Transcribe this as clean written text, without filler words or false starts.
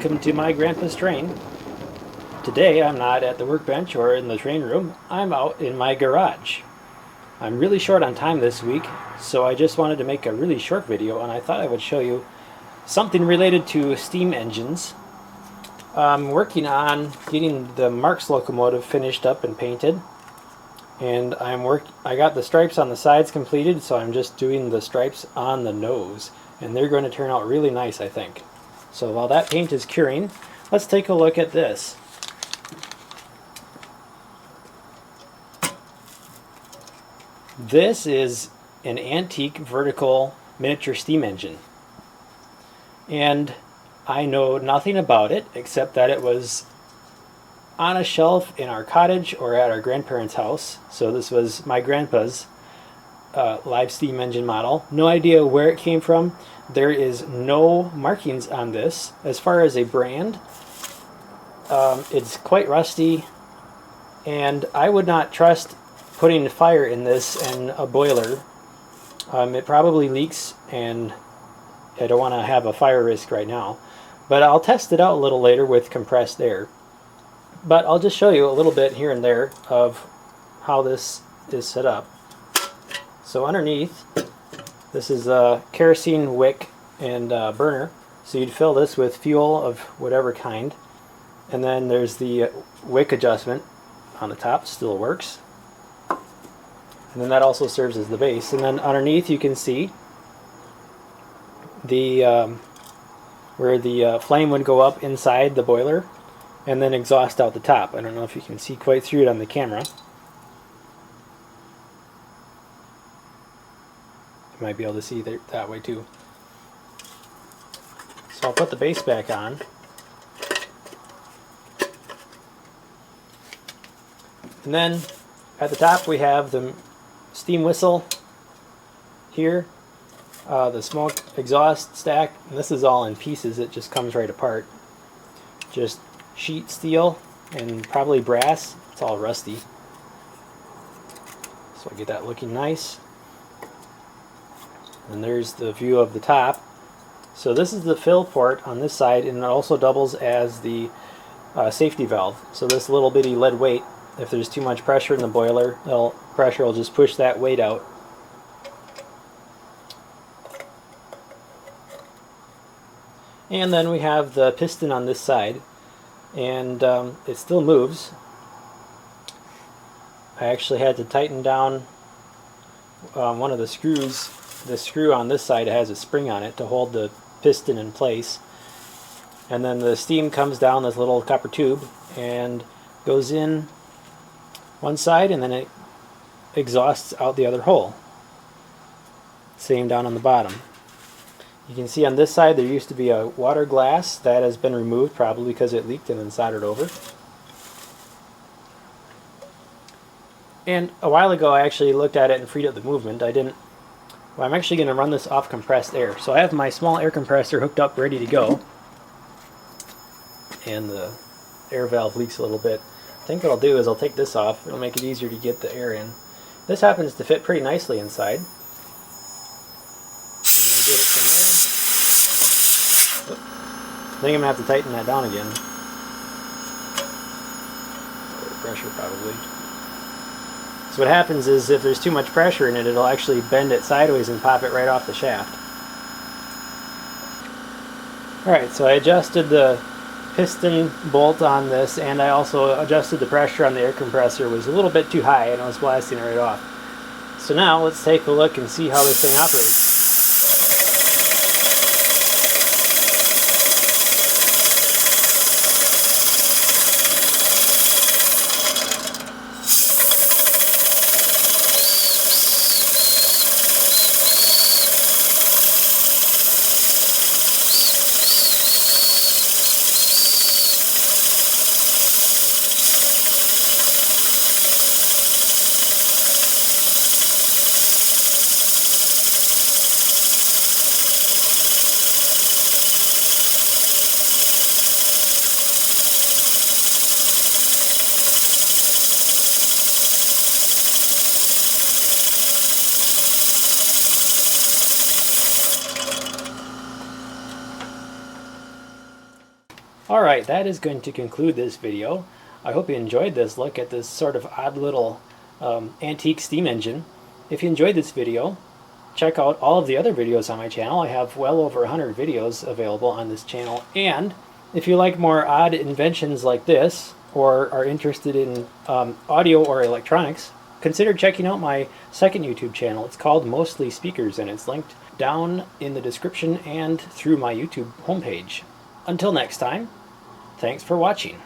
welcome to my grandpa's train. Today I'm not at the workbench or in the train room, I'm out in my garage. I'm really short on time this week, so I just wanted to make a really short video, and I thought I would show you something related to steam engines. I'm working on getting the Marx locomotive finished up and painted, and I got the stripes on the sides completed, so I'm just doing the stripes on the nose, and they're going to turn out really nice, I think. So while that paint is curing, let's take a look at this. This is an antique vertical miniature steam engine, and I know nothing about it except that it was on a shelf in our cottage or at our grandparents' house. So this was my grandpa's live steam engine model. No idea where it came from. There is no markings on this as far as a brand. It's quite rusty, and I would not trust putting fire in this and a boiler. It probably leaks, and I don't want to have a fire risk right now, but I'll test it out a little later with compressed air. But I'll just show you a little bit here and there of how this is set up. So underneath, this is a kerosene wick and burner, so you'd fill this with fuel of whatever kind, and then there's the wick adjustment on the top, still works. And then that also serves as the base. And then underneath you can see the where the flame would go up inside the boiler and then exhaust out the top. I don't know if you can see quite through it on the camera. You might be able to see that way too. So I'll put the base back on. And then at the top we have the steam whistle here, the smoke exhaust stack, and this is all in pieces. It just comes right apart. Just sheet steel and probably brass. It's all rusty. So I get that looking nice. And there's the view of the top. So this is the fill port on this side, and it also doubles as the safety valve. So this little bitty lead weight, if there's too much pressure in the boiler, pressure will just push that weight out. And then we have the piston on this side, and it still moves. I actually had to tighten down one of the screws. The screw on this side has a spring on it to hold the piston in place, and then the steam comes down this little copper tube and goes in one side, and then it exhausts out the other hole. Same down on the bottom. You can see on this side there used to be a water glass that has been removed, probably because it leaked and then soldered over. And a while ago I actually looked at it and freed up the movement. Well, I'm actually going to run this off compressed air. So I have my small air compressor hooked up ready to go, and the air valve leaks a little bit. I think what I'll do is I'll take this off. It'll make it easier to get the air in. This happens to fit pretty nicely inside. And get it from there. I think I'm going to have to tighten that down again. Pressure probably. So what happens is if there's too much pressure in it, it'll actually bend it sideways and pop it right off the shaft. Alright, so I adjusted the piston bolt on this, and I also adjusted the pressure on the air compressor. It was a little bit too high and I was blasting it right off. So now let's take a look and see how this thing operates. Alright, that is going to conclude this video. I hope you enjoyed this look at this sort of odd little antique steam engine. If you enjoyed this video, check out all of the other videos on my channel. I have well over 100 videos available on this channel. And if you like more odd inventions like this, or are interested in audio or electronics, consider checking out my second YouTube channel. It's called Mostly Speakers, and it's linked down in the description and through my YouTube homepage. Until next time, thanks for watching.